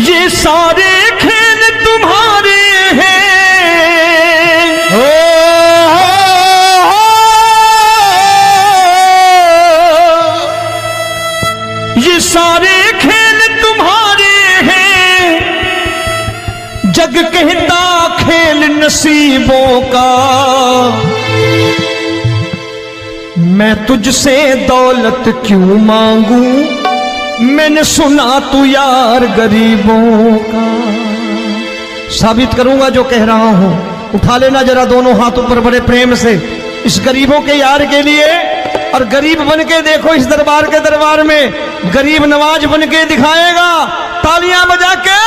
ये सारे खेल तुम्हारे हैं, ये सारे खेल तुम्हारे हैं, जग कहता खेल नसीबों का। मैं तुझसे दौलत क्यों मांगू, मैंने सुना तू यार गरीबों का। साबित करूंगा जो कह रहा हूं। उठा लेना जरा दोनों हाथ ऊपर बड़े प्रेम से इस गरीबों के यार के लिए, और गरीब बन के देखो इस दरबार के दरबार में गरीब नवाज बन के दिखाएगा, तालियां बजा के।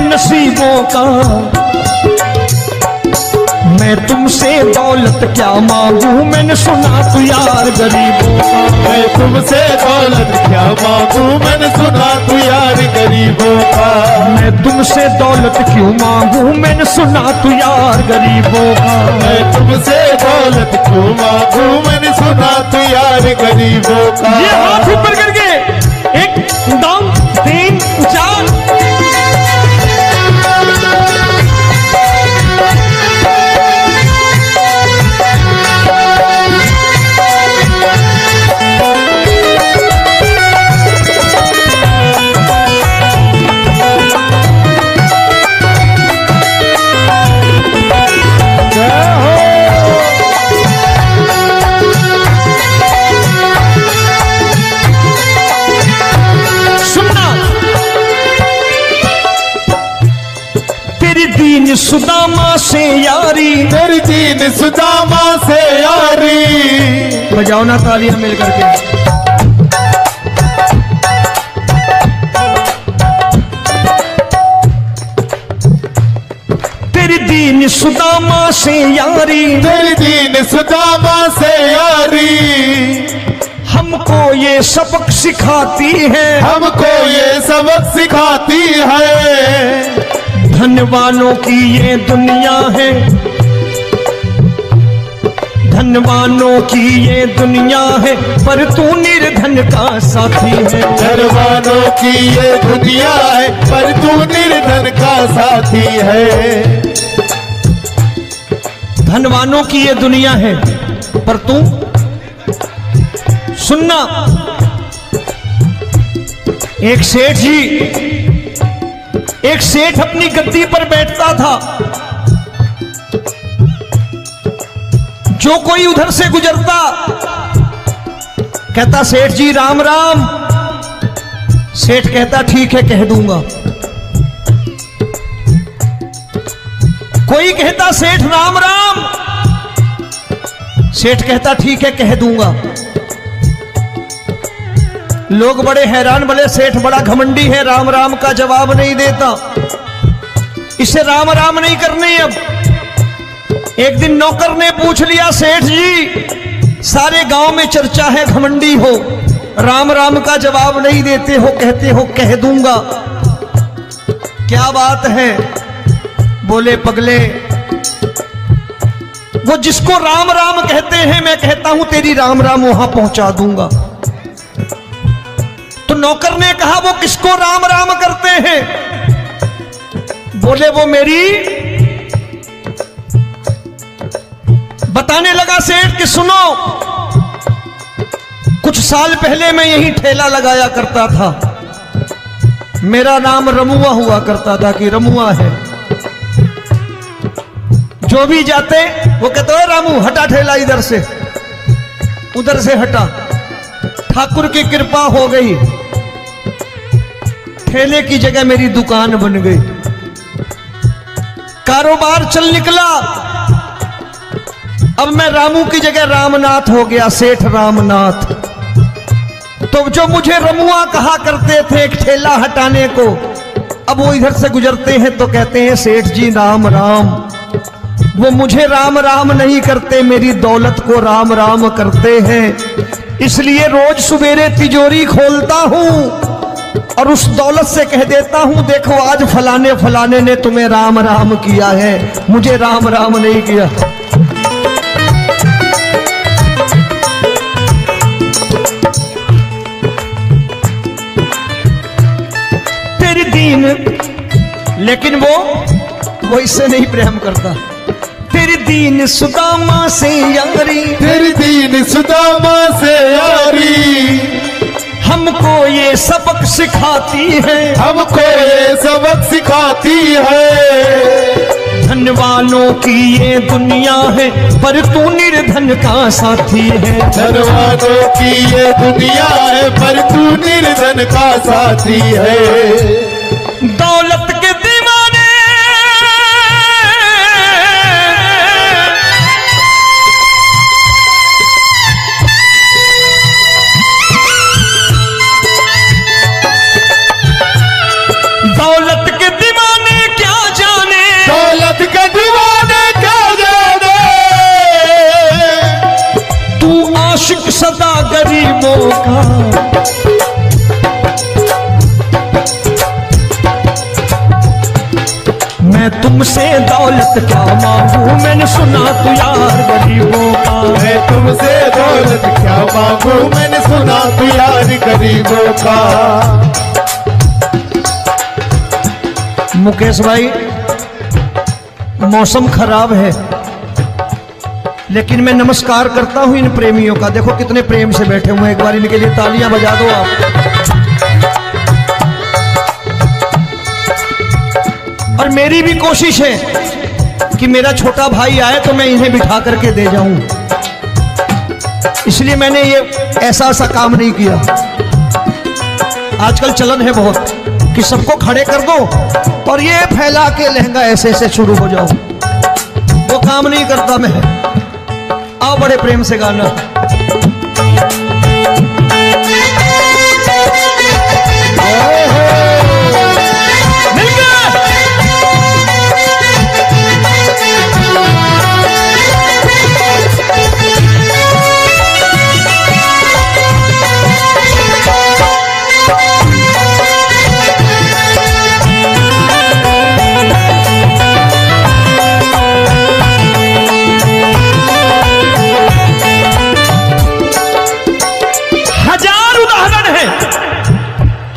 नसीबों का मैं तुमसे दौलत क्या मांगू, मैंने सुना तू यार गरीबों का। मैं तुमसे दौलत क्या मांगू, मैंने सुना तू यार गरीबों का। मैं तुमसे दौलत क्यों मांगू, मैंने सुना तू यार गरीबों का। मैं तुमसे दौलत क्यों मांगू, मैंने सुना तू यार गरीबों का। ये हाथ ऊपर करके एक दम तीन चार। दीन सुदामा से यारी, तेरी दीन सुदामा से यारी। बजाओ ना तालियां मिल करके। तेरी दीन सुदामा से यारी, तेरी दीन सुदामा से यारी। हमको ये सबक सिखाती है, हमको ये सबक सिखाती है। धनवानों की ये दुनिया है, धनवानों की ये दुनिया है, पर तू निर्धन का साथी है। धनवानों की ये दुनिया है, पर तू निर्धन का साथी है। धनवानों की ये दुनिया है, पर तू सुनना। एक सेठ जी, एक सेठ अपनी गद्दी पर बैठता था। जो कोई उधर से गुजरता कहता सेठ जी राम राम। सेठ कहता ठीक है कह दूंगा। कोई कहता सेठ राम राम। सेठ कहता ठीक है कह दूंगा। लोग बड़े हैरान, बोले सेठ बड़ा घमंडी है, राम राम का जवाब नहीं देता, इसे राम राम नहीं करने। अब एक दिन नौकर ने पूछ लिया सेठ जी सारे गांव में चर्चा है घमंडी हो, राम राम का जवाब नहीं देते हो, कहते हो कह दूंगा, क्या बात है? बोले पगले वो जिसको राम राम कहते हैं मैं कहता हूं तेरी राम राम वहां पहुंचा दूंगा। तो नौकर ने कहा वो किसको राम राम करते हैं? बोले वो मेरी। बताने लगा सेठ कि सुनो, कुछ साल पहले मैं यही ठेला लगाया करता था, मेरा नाम रमुआ हुआ करता था कि रमुआ है। जो भी जाते वो कहते हो रामू हटा ठेला इधर से, उधर से हटा। ठाकुर की कृपा हो गई, ठेले की जगह मेरी दुकान बन गई, कारोबार चल निकला। अब मैं रामू की जगह रामनाथ हो गया, सेठ रामनाथ। तो जो मुझे रमुआ कहा करते थे एक ठेला हटाने को, अब वो इधर से गुजरते हैं तो कहते हैं सेठ जी राम राम। वो मुझे राम राम नहीं करते, मेरी दौलत को राम राम करते हैं। इसलिए रोज सवेरे तिजोरी खोलता हूं और उस दौलत से कह देता हूं देखो आज फलाने फलाने ने तुम्हें राम राम किया है, मुझे राम राम नहीं किया। तेरी दीन, लेकिन वो इससे नहीं प्रेम करता। तेरी दीन सुदामा से यारी, तेरी दीन सुदामा से यारी, हमको ये सबक सिखाती है, हमको ये सबक सिखाती है। धन वालों की ये दुनिया है पर तू निर्धन का साथी है। धन वालों की ये दुनिया है पर तू निर्धन का साथी है। दौलत के दीवाने दौलत के दीवाने क्या जाने, दौलत के दीवाने क्या जाने, तू आशिक सदा गरीबों का। मैं तुमसे दौलत क्या मांगू, मैंने सुना तू यार गरीबों का। मैं तुमसे दौलत क्या मांगू, मैंने सुना तू यार गरीबों का। मुकेश भाई मौसम खराब है, लेकिन मैं नमस्कार करता हूं इन प्रेमियों का। देखो कितने प्रेम से बैठे हुए हैं, एक बार इनके लिए तालियां बजा दो आप। और मेरी भी कोशिश है कि मेरा छोटा भाई आए तो मैं इन्हें बिठा करके दे जाऊं, इसलिए मैंने ये ऐसा काम नहीं किया। आजकल चलन है बहुत कि सबको खड़े कर दो और ये फैला के लहंगा ऐसे ऐसे शुरू हो जाओ, वो काम नहीं करता मैं। आओ बड़े प्रेम से गाना।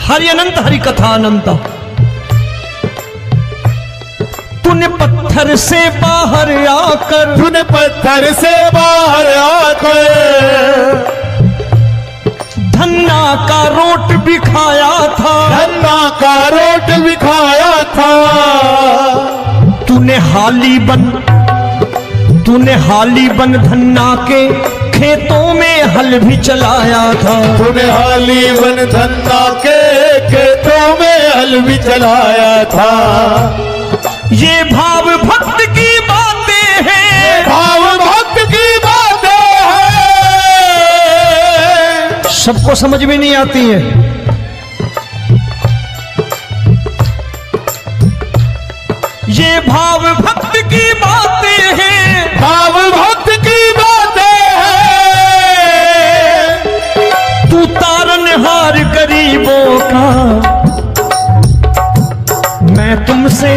हरि अनंत हरि कथा अनंत। तूने पत्थर से बाहर आकर, तूने पत्थर से बाहर आकर धन्ना का रोट भी खाया था, धन्ना का रोट भी खाया था। तूने हाली बन धन्ना के खेतों में हल भी चलाया था। तूने हाली बन धन्ना के खेतों में हल भी चलाया था। ये भाव भक्त की बातें हैं, भाव भक्त की बातें हैं, सबको समझ में नहीं आती है। ये भाव भक्त की बातें हैं, भाव भक्त की बातें हैं। तू तारनहार गरीबों का, मैं तुमसे।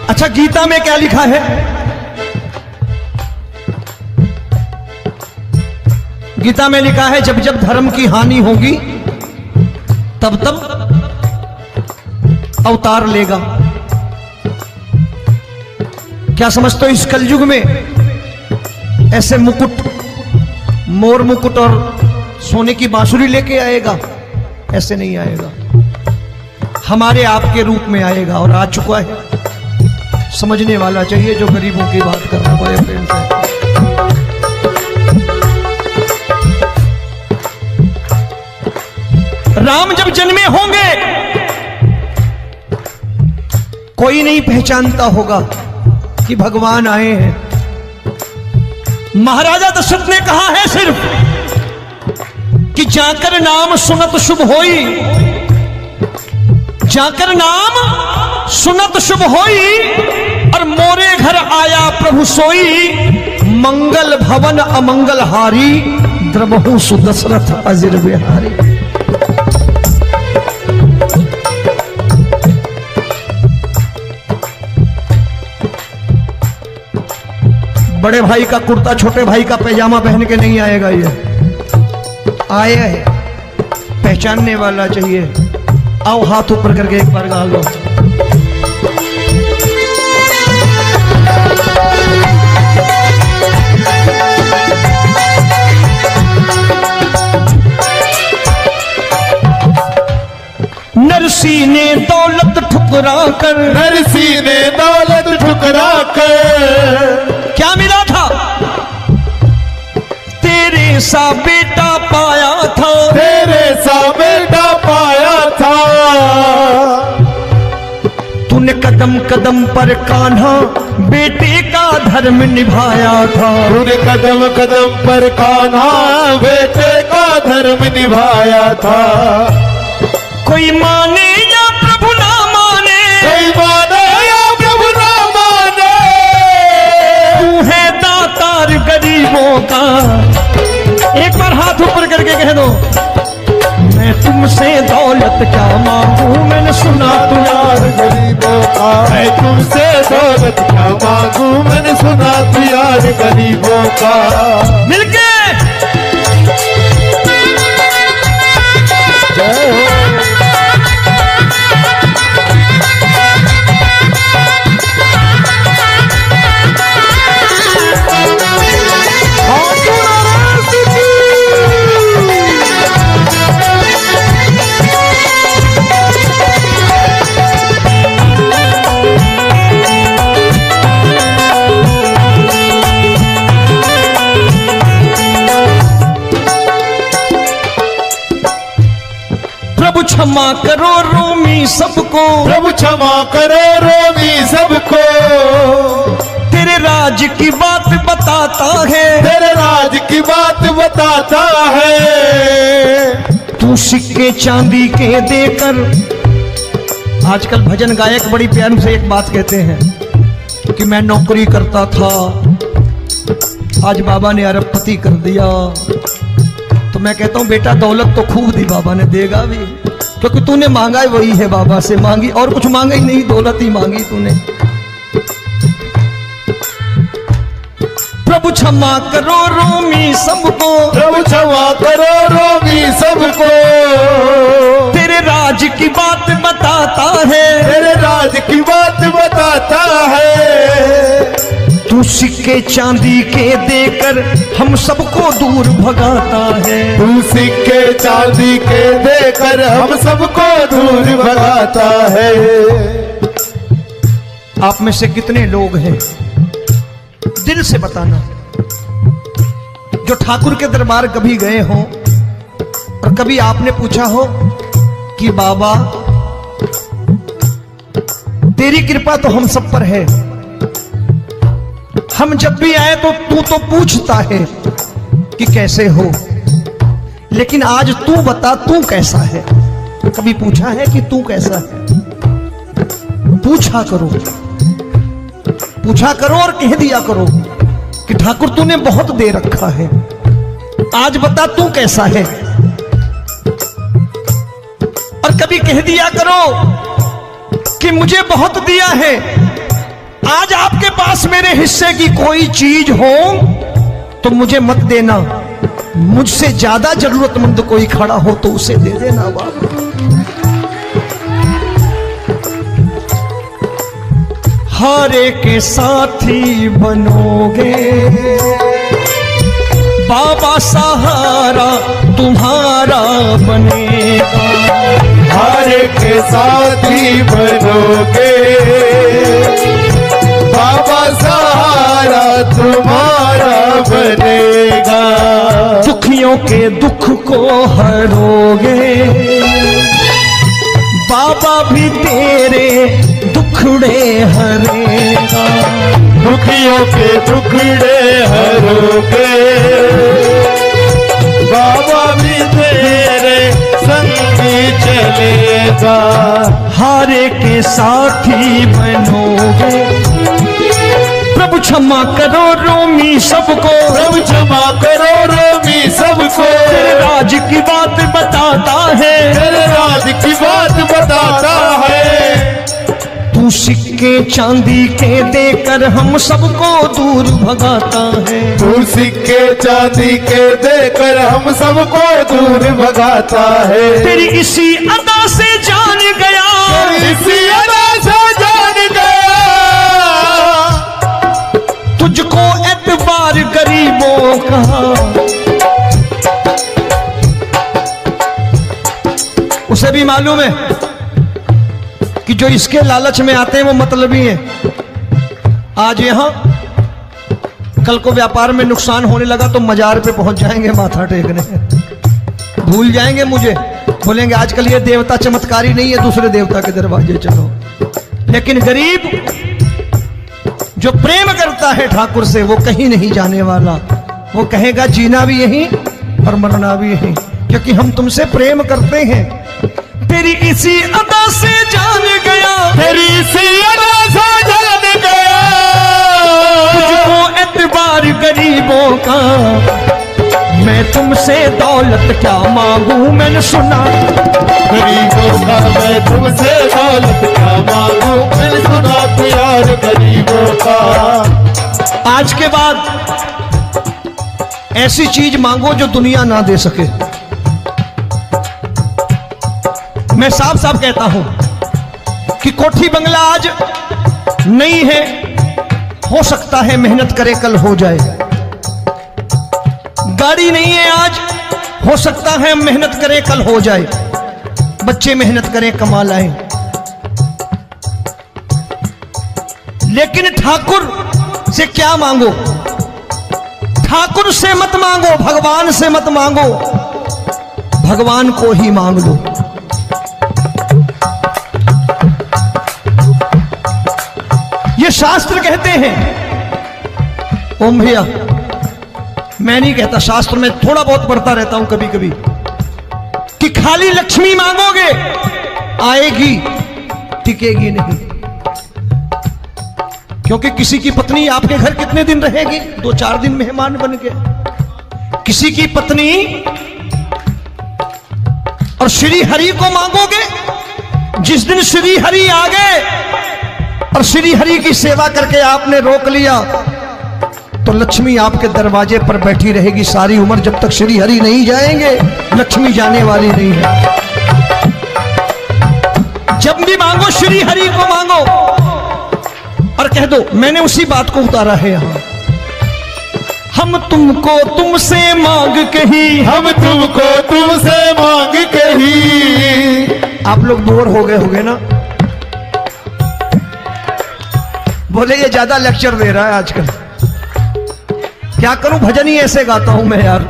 अच्छा गीता में क्या लिखा है? गीता में लिखा है जब जब धर्म की हानि होगी तब तब अवतार लेगा। क्या समझते हो इस कलयुग में ऐसे मुकुट, मोर मुकुट और सोने की बांसुरी लेके आएगा? ऐसे नहीं आएगा, हमारे आपके रूप में आएगा और आ चुका है। समझने वाला चाहिए जो गरीबों की बात कर रहा है बड़े प्रेम से। राम जब जन्मे होंगे कोई नहीं पहचानता होगा, कि भगवान आए हैं। महाराजा दशरथ ने कहा है सिर्फ कि जाकर नाम सुनत शुभ होई, जाकर नाम सुनत शुभ होई, और मोरे घर आया प्रभु सोई, मंगल भवन अमंगल हारी, द्रबहु सुदशरथ अजिर बिहारी। बड़े भाई का कुर्ता छोटे भाई का पैजामा पहन के नहीं आएगा, ये आए है पहचानने वाला चाहिए। आओ हाथ ऊपर करके एक बार गा लो। नरसी ने दौलत ठुकरा कर, नरसी ने दौलत ठुकरा कर, क्या मिला था? तेरे सा बेटा पाया था, तेरे सा बेटा पाया था। तूने कदम कदम पर कान्हा बेटे का धर्म निभाया था, तूने कदम कदम पर कान्हा बेटे का धर्म निभाया था। कोई माने या प्रभु ना माने, कोई माने या प्रभु ना माने, तू है दातार गरीबों का। एक बार हाथ ऊपर करके कह दो, मैं तुमसे दौलत क्या मांगू, मैंने सुना तू यार गरीबों का। मैं तुमसे दौलत क्या मांगू, मैंने सुना तू यार गरीबों का। मिलके जय हो। प्रभु क्षमा करो रोमी सबको, प्रभु क्षमा करो रोमी सबको। तेरे राज की बात बताता है, तेरे राज की बात बताता है। तू सिक्के चांदी के देकर। आजकल भजन गायक बड़ी प्यार से एक बात कहते हैं कि मैं नौकरी करता था, आज बाबा ने अरबपति कर दिया। तो मैं कहता हूं बेटा दौलत तो खूब दी बाबा ने, देगा भी, क्योंकि तूने मांगा ही वही है बाबा से, मांगी और कुछ मांगा ही नहीं, दौलत ही मांगी तूने। प्रभु क्षमा करो रोमी सबको, प्रभु क्षमा करो रोमी सबको। तेरे राज की बात बताता है, तेरे राज की बात बताता है। तू सिक्के चांदी के देकर हम सबको दूर भगाता है। तू सिक्के चांदी के देकर हम सबको दूर भगाता है। आप में से कितने लोग हैं, दिल से बताना, जो ठाकुर के दरबार कभी गए हो और कभी आपने पूछा हो कि बाबा तेरी कृपा तो हम सब पर है, हम जब भी आए तो तू तो पूछता है कि कैसे हो, लेकिन आज तू बता तू कैसा है। कभी पूछा है कि तू कैसा है? पूछा करो, पूछा करो और कह दिया करो कि ठाकुर तूने बहुत दे रखा है, आज बता तू कैसा है। और कभी कह दिया करो कि मुझे बहुत दिया है, आज आपके पास मेरे हिस्से की कोई चीज हो तो मुझे मत देना, मुझसे ज्यादा जरूरतमंद कोई खड़ा हो तो उसे दे देना बाबा। हारे के साथी बनोगे बाबा, सहारा तुम्हारा बनेगा। हारे के साथी बनोगे बाबा, सहारा तुम्हारा बनेगा। दुखियों के दुख को हरोगे बाबा, भी तेरे दुखड़े हरेगा। दुखियों के दुखड़े हरोगे, बाबा भी तेरे संगी चलेगा, हारे के साथी बनोगे। प्रभु क्षमा करो रोमी सबको, प्रभु क्षमा करो रोमी सबको, तेरे राज की बात बताता है, तेरे राज की बात बताता है। तू सिक्के चांदी के देकर हम सबको दूर भगाता है, तू सिक्के चांदी के देकर हम सबको दूर भगाता है। तेरी इसी अदा से जान गया, इसी अदा से जान गया, तुझको एतबार गरीबों का। उसे भी मालूम है कि जो इसके लालच में आते हैं वो मतलबी हैं। आज यहां कल को व्यापार में नुकसान होने लगा तो मजार पे पहुंच जाएंगे माथा टेकने, भूल जाएंगे मुझे, बोलेंगे आजकल ये देवता चमत्कारी नहीं है, दूसरे देवता के दरवाजे चलो। लेकिन गरीब जो प्रेम करता है ठाकुर से वो कहीं नहीं जाने वाला, वो कहेगा जीना भी यहीं और मरना भी यहीं, क्योंकि हम तुमसे प्रेम करते हैं। तेरी इसी अदा से जान गया, तेरी इसी अदा से जान गया, तुझको एतबार गरीबों का। मैं तुमसे दौलत क्या मांगू, मैंने सुना गरीबों का मैं तुमसे दौलत क्या मांगू, मैंने सुना प्यार गरीबों का। आज के बाद ऐसी चीज मांगो जो दुनिया ना दे सके। मैं साफ साफ कहता हूं कि कोठी बंगला आज नहीं है, हो सकता है मेहनत करे कल हो जाए। गाड़ी नहीं है आज, हो सकता है मेहनत करें कल हो जाए। बच्चे मेहनत करें कमा लाएं, लेकिन ठाकुर से क्या मांगो? ठाकुर से मत मांगो, भगवान से मत मांगो, भगवान को ही मांग लो। ये शास्त्र कहते हैं, ओम भैया मैं नहीं कहता, शास्त्र में थोड़ा बहुत पढ़ता रहता हूं कभी कभी, कि खाली लक्ष्मी मांगोगे आएगी, टिकेगी नहीं। क्योंकि किसी की पत्नी आपके घर कितने दिन रहेगी? 2-4 दिन मेहमान बन के। किसी की पत्नी और श्री हरि को मांगोगे, जिस दिन श्री हरि आ गए और श्री हरि की सेवा करके आपने रोक लिया तो लक्ष्मी आपके दरवाजे पर बैठी रहेगी सारी उम्र। जब तक श्री हरि नहीं जाएंगे लक्ष्मी जाने वाली नहीं है। जब भी मांगो श्री हरि को मांगो और कह दो मैंने उसी बात को उतारा है यहां, हम तुमको तुमसे मांग के ही, हम तुमको तुमसे मांग के ही। आप लोग बोर हो गए होंगे ना, बोले ये ज्यादा लेक्चर दे रहा है आजकल। क्या करूं, भजन ही ऐसे गाता हूं मैं यार।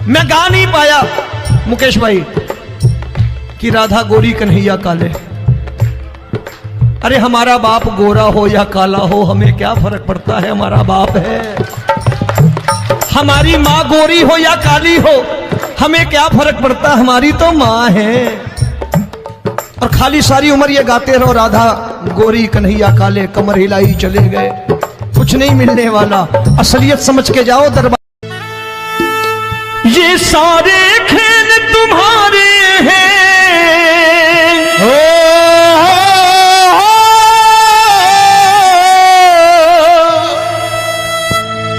मैं गा नहीं पाया मुकेश भाई कि राधा गोरी कन्हैया काले। अरे हमारा बाप गोरा हो या काला हो हमें क्या फर्क पड़ता है, हमारा बाप है। हमारी माँ गोरी हो या काली हो हमें क्या फर्क पड़ता, हमारी तो माँ है। और खाली सारी उम्र ये गाते रहो राधा गोरी कन्हैया काले, कमर हिलाई चले गए, कुछ नहीं मिलने वाला। असलियत समझ के जाओ दरबार। ये सारे खेल तुम्हारे हैं,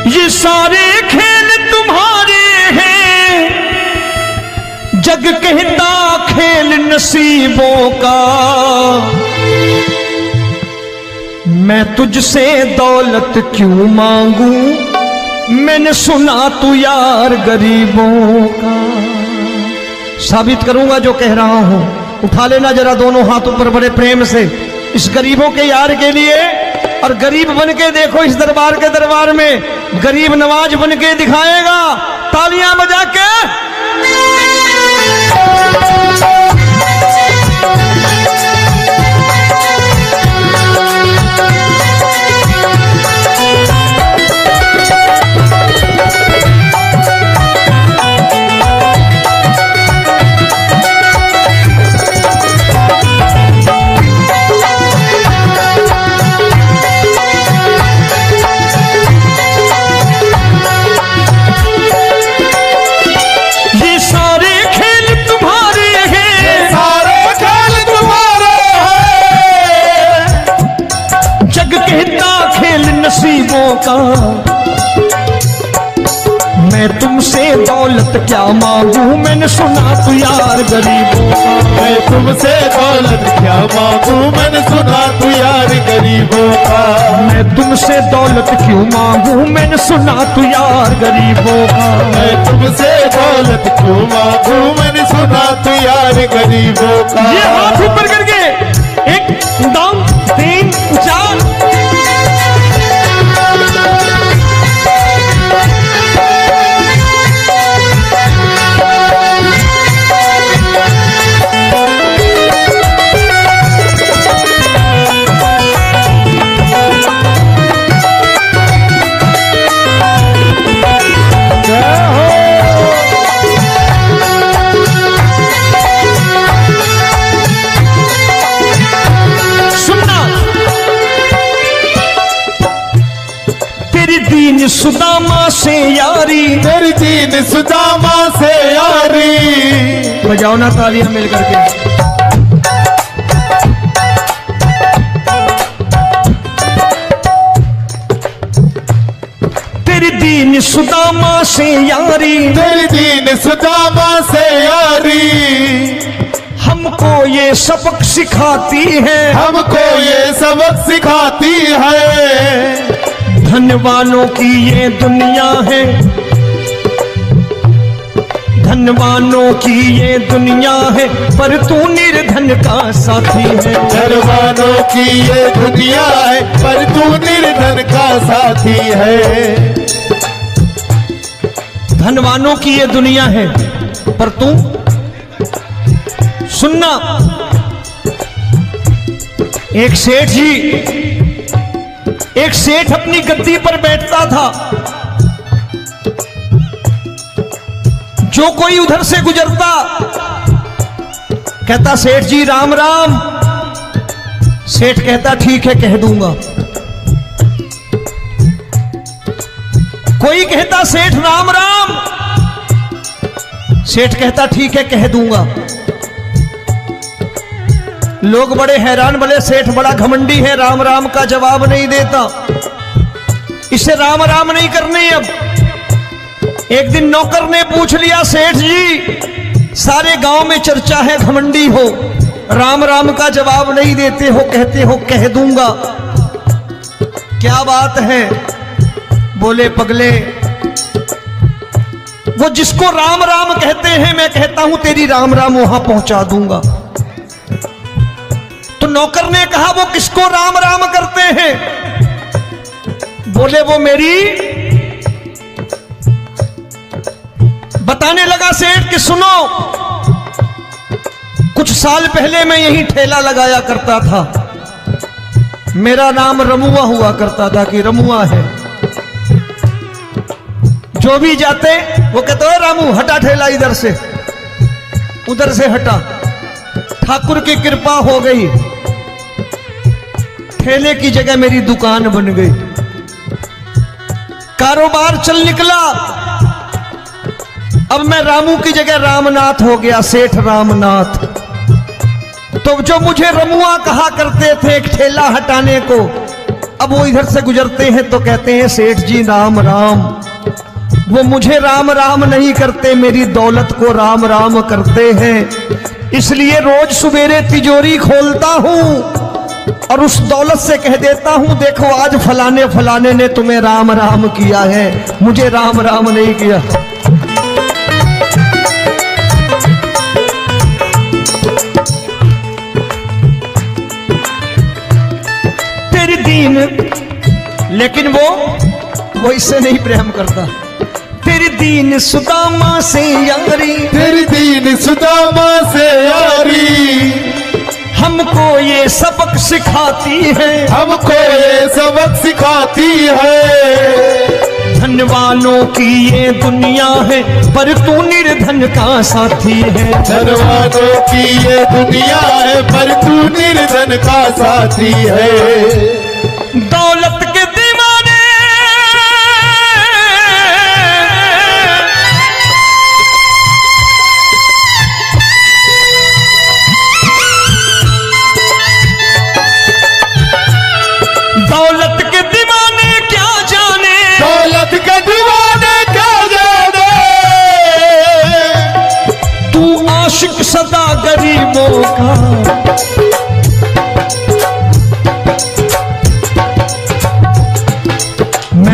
ये सारे खेल तुम्हारे हैं, जग कहता खेल नसीबों का। मैं तुझसे दौलत क्यों मांगू, मैंने सुना तू यार गरीबों का। साबित करूंगा जो कह रहा हूं। उठा लेना जरा दोनों हाथ ऊपर बड़े प्रेम से इस गरीबों के यार के लिए, और गरीब बन के देखो इस दरबार के दरबार में गरीब नवाज बन के दिखाएगा, तालियां बजा के। का। मैं तुमसे दौलत क्या मांगू, मैंने सुना तू यार गरीबों का। मैं तुमसे दौलत क्या मांगू, मैंने सुना तू यार गरीबों का। मैं तुमसे दौलत क्यों मांगू, मैंने सुना तू यार गरीबों का। मैं तुमसे दौलत क्यों मांगू, मैंने सुना तू यार गरीबों का। ये हाथ ऊपर करके 1 2 3 4। दीन सुदामा से यारी, तेरी दीन सुदामा से यारी। बजाओ ना तालियां मिल करके। तेरी दीन सुदामा से यारी, तेरी दीन सुदामा से यारी। हमको ये सबक सिखाती है, हमको ये सबक सिखाती है। धनवानों की ये दुनिया है, धनवानों की ये दुनिया है, पर तू निर्धन का साथी है। धनवानों की ये दुनिया है, पर तू निर्धन का साथी है। धनवानों की ये दुनिया है, पर तू सुनना। एक सेठ अपनी गद्दी पर बैठता था। जो कोई उधर से गुजरता कहता सेठ जी राम राम। सेठ कहता ठीक है कह दूंगा। कोई कहता सेठ राम राम। सेठ कहता ठीक है कह दूंगा। लोग बड़े हैरान, बोले सेठ बड़ा घमंडी है, राम राम का जवाब नहीं देता, इसे राम राम नहीं करने। अब एक दिन नौकर ने पूछ लिया सेठ जी सारे गांव में चर्चा है घमंडी हो, राम राम का जवाब नहीं देते हो, कहते हो कह दूंगा, क्या बात है? बोले पगले वो जिसको राम राम कहते हैं मैं कहता हूं तेरी राम राम वहां पहुंचा दूंगा। तो नौकर ने कहा वो किसको राम राम करते हैं? बोले वो मेरी। बताने लगा सेठ कि सुनो, कुछ साल पहले मैं यही ठेला लगाया करता था, मेरा नाम रमुआ हुआ करता था कि रमुआ है। जो भी जाते वो कहते हो रामू हटा ठेला इधर से, उधर से हटा। ठाकुर की कृपा हो गई, ठेले की जगह मेरी दुकान बन गई, कारोबार चल निकला। अब मैं रामू की जगह रामनाथ हो गया, सेठ रामनाथ। तो जो मुझे रमुआ कहा करते थे एक ठेला हटाने को, अब वो इधर से गुजरते हैं तो कहते हैं सेठ जी राम राम। वो मुझे राम राम नहीं करते, मेरी दौलत को राम राम करते हैं। इसलिए रोज सवेरे तिजोरी खोलता हूं और उस दौलत से कह देता हूं देखो आज फलाने फलाने ने तुम्हें राम राम किया है, मुझे राम राम नहीं किया। तेरी दीन, लेकिन वो इससे नहीं प्रेम करता। तेरी दीन सुदामा से यारी, तेरी दीन सुदामा से यारी। हमको ये सबक सिखाती है, हमको ये सबक सिखाती है। धनवानों की ये दुनिया है, पर तू निर्धन का साथी है। धनवानों की ये दुनिया है, पर तू निर्धन का साथी है। दौलत के दीवाने दौलत के दीवाने क्या जान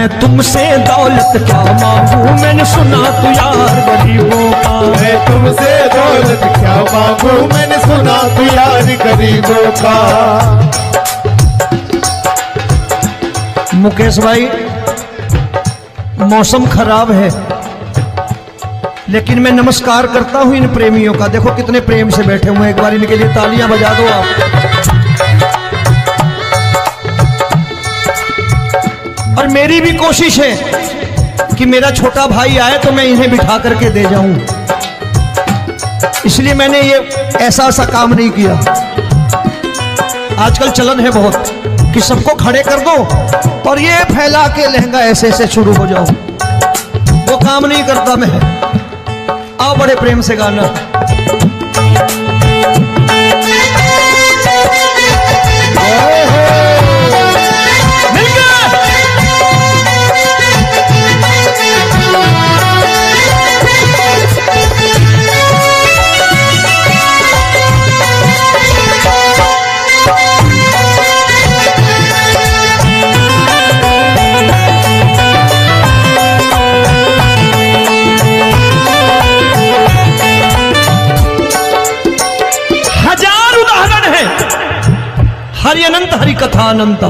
मैं तुमसे दौलत क्या मांगू, मैंने सुना तू यार गरीबों का। मैं तुमसे दौलत क्या मांगू, मैंने सुना तू यार गरीबों का। मुकेश भाई, मौसम खराब है, लेकिन मैं नमस्कार करता हूं इन प्रेमियों का। देखो कितने प्रेम से बैठे हुए हैं, एक बार इनके लिए तालियां बजा दो आप। और मेरी भी कोशिश है कि मेरा छोटा भाई आए तो मैं इन्हें बिठा करके दे जाऊं, इसलिए मैंने ये ऐसा काम नहीं किया। आजकल चलन है बहुत कि सबको खड़े कर दो और ये फैला के लहंगा ऐसे ऐसे शुरू हो जाओ, वो काम नहीं करता मैं। आओ बड़े प्रेम से गाना। हरि अनंत हरि कथा अनंत।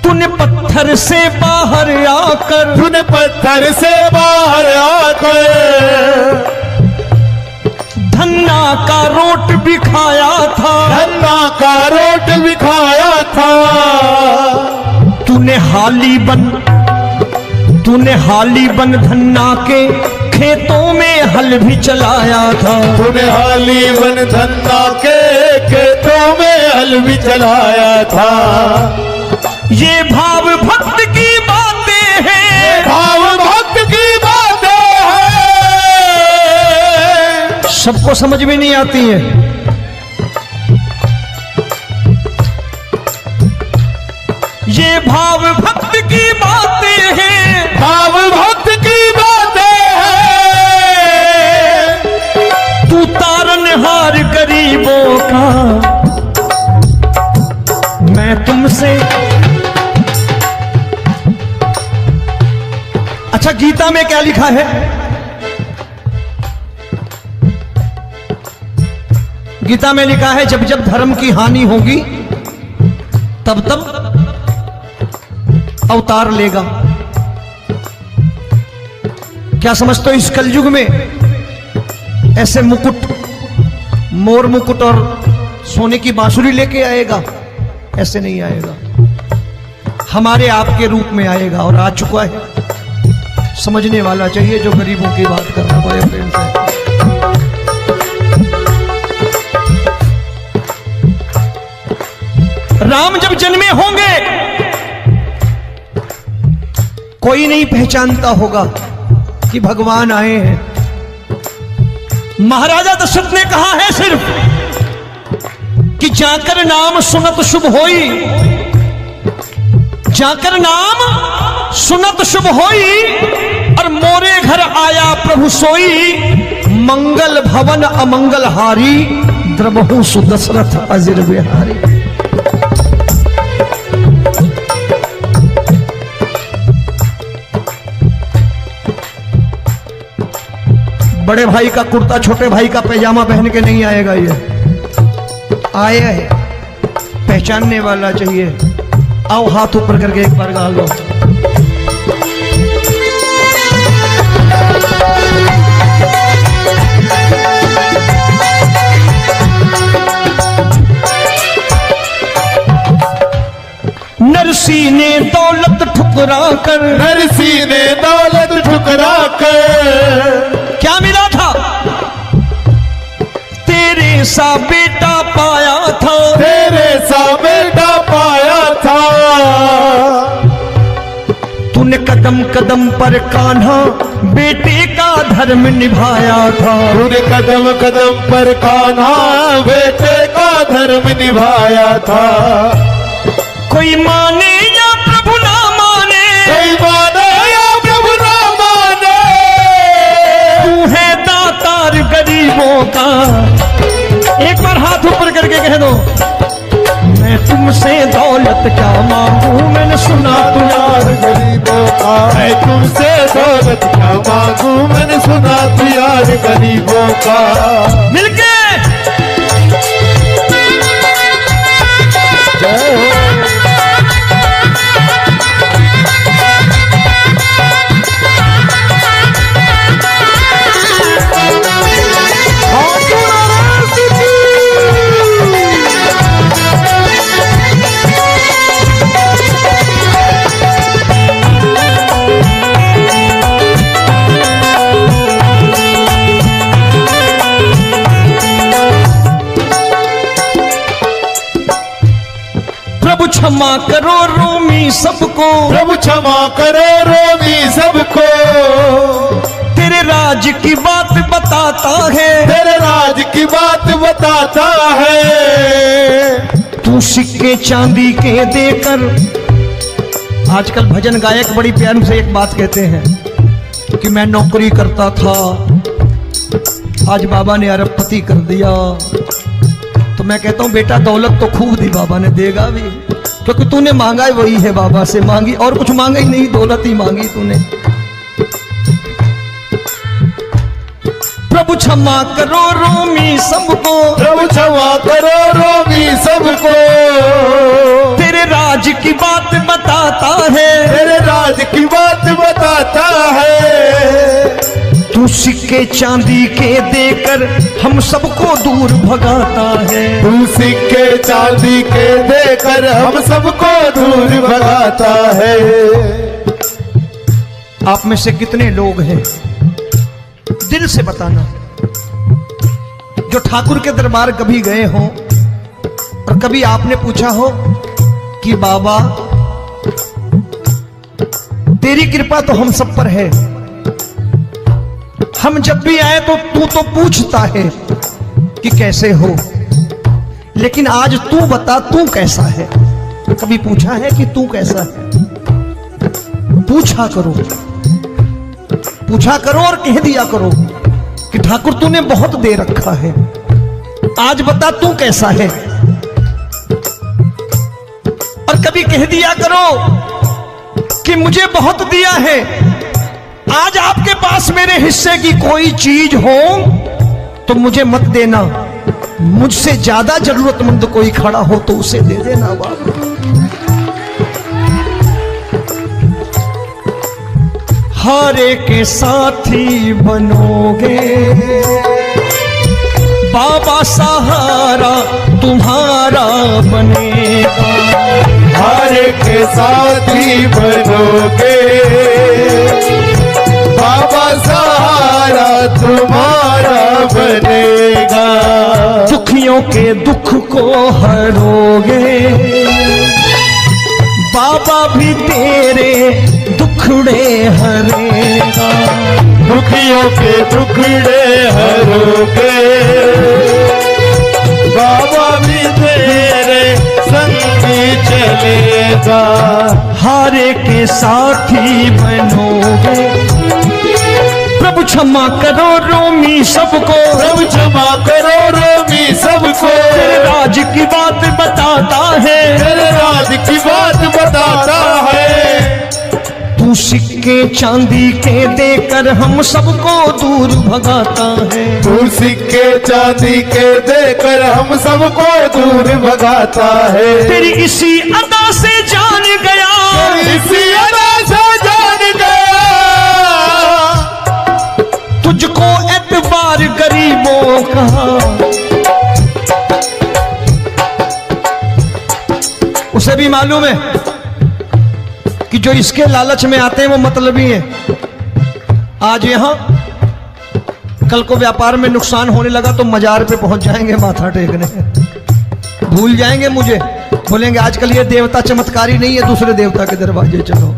तूने पत्थर से बाहर आकर, तूने पत्थर से बाहर आकर धन्ना का रोट भी खाया था, धन्ना का रोट भी खाया था। तूने हाली बन धन्ना के खेतों में हल भी चलाया था। तूने हाली बन धन्ना के खेतों में हल भी चलाया था। ये भाव भक्त की बातें हैं, भाव भक्त की बातें हैं, सबको समझ में नहीं आती है। ये भाव भक्त की बातें हैं, भाव भक्त की बातें हैं। तू तारनहार गरीबों का, मैं तुमसे। अच्छा, गीता में क्या लिखा है? गीता में लिखा है जब जब धर्म की हानि होगी तब तब अवतार लेगा। क्या समझते हो इस कलयुग में ऐसे मुकुट, मोर मुकुट और सोने की बांसुरी लेके आएगा? ऐसे नहीं आएगा, हमारे आपके रूप में आएगा और आ चुका है। समझने वाला चाहिए जो गरीबों की बात कर रहा है बड़े प्रेम से। राम जब जन्मे होंगे कोई नहीं पहचानता होगा कि भगवान आए हैं। महाराजा दशरथ ने कहा है सिर्फ कि जाकर नाम सुनत शुभ होई, जाकर नाम सुनत शुभ होई, और मोरे घर आया प्रभु सोई, मंगल भवन अमंगल हारी, द्रबहु सुदशरथ अजिर बिहारी। बड़े भाई का कुर्ता छोटे भाई का पैजामा पहन के नहीं आएगा, ये आया है, पहचानने वाला चाहिए। आओ हाथ ऊपर करके एक बार गा लो। नरसी ने दौलत ठुकरा कर, नरसी ने दौलत ठुकरा कर क्या मिला था? तेरे सा बेटा पाया था, तेरे सा बेटा पाया था। तूने कदम कदम पर कान्हा बेटे का धर्म निभाया था, तूने कदम कदम पर कान्हा बेटे का धर्म निभाया था। कोई माने या प्रभु ना माने, कोई माने या प्रभु ना माने, तू है दातार गरीबों का। एक बार हाथ ऊपर करके कह दो, मैं तुमसे दौलत क्या मांगू, मैंने सुना तू यार गरीबों का। मैं तुमसे दौलत क्या मांगू, मैंने सुना तू यार गरीबों का। मिलके जय हो। प्रभु क्षमा करो रोमी सबको, प्रभु क्षमा करो रोमी सबको। तेरे राज की बात बताता है, तेरे राज की बात बताता है। तू सिक्के चांदी के देकर। आजकल भजन गायक बड़ी प्यार से एक बात कहते हैं कि मैं नौकरी करता था, आज बाबा ने अरबपति कर दिया। तो मैं कहता हूं बेटा दौलत तो खूब दी बाबा ने, देगा भी, क्योंकि तूने मांगा ही वही है, बाबा से मांगी, और कुछ मांगा ही नहीं, दौलत ही मांगी तूने। प्रभु क्षमा करो रोमी सबको, प्रभु क्षमा करो रोमी सबको। तेरे राज की बात बताता है, तेरे राज की बात बताता है। तू सिक्के चांदी के देकर हम सबको दूर भगाता है। तू सिक्के चांदी के देकर हम सबको दूर भगाता है। आप में से कितने लोग हैं, दिल से बताना, जो ठाकुर के दरबार कभी गए हो और कभी आपने पूछा हो कि बाबा तेरी कृपा तो हम सब पर है, हम जब भी आए तो तू तो पूछता है कि कैसे हो, लेकिन आज तू बता तू कैसा है। कभी पूछा है कि तू कैसा है? पूछा करो, पूछा करो और कह दिया करो कि ठाकुर तूने बहुत दे रखा है, आज बता तू कैसा है। और कभी कह दिया करो कि मुझे बहुत दिया है, आज आपके पास मेरे हिस्से की कोई चीज हो तो मुझे मत देना, मुझसे ज्यादा जरूरतमंद कोई खड़ा हो तो उसे दे देना बाबा। हारे के साथी बनोगे बाबा, सहारा तुम्हारा बनेगा। हारे के साथी बनोगे बाबा, सहारा तुम्हारा बनेगा। दुखियों के दुख को हरोगे बाबा, भी तेरे दुखड़े हरेगा। दुखियों के दुखड़े हरोगे बाबा, भी तेरे संगी चलेगा। हारे के साथी बनोगे, प्रभु क्षमा करो रोमी सबको, प्रभु क्षमा करो रोमी सबको। तेरे राज की बात बताता है, तेरे राज की बात बताता है। तू सिक्के चांदी के देकर हम सबको दूर भगाता है। तू सिक्के चांदी के देकर हम सबको दूर भगाता है। तेरी इसी अदा से जान गया, इसी अदा से जान गया, तुझको एतबार गरीबों का। उसे भी मालूम है कि जो इसके लालच में आते हैं वो मतलबी हैं। आज यहां कल को व्यापार में नुकसान होने लगा तो मजार पे पहुंच जाएंगे माथा टेकने, भूल जाएंगे मुझे, बोलेंगे आजकल ये देवता चमत्कारी नहीं है, दूसरे देवता के दरवाजे चलो।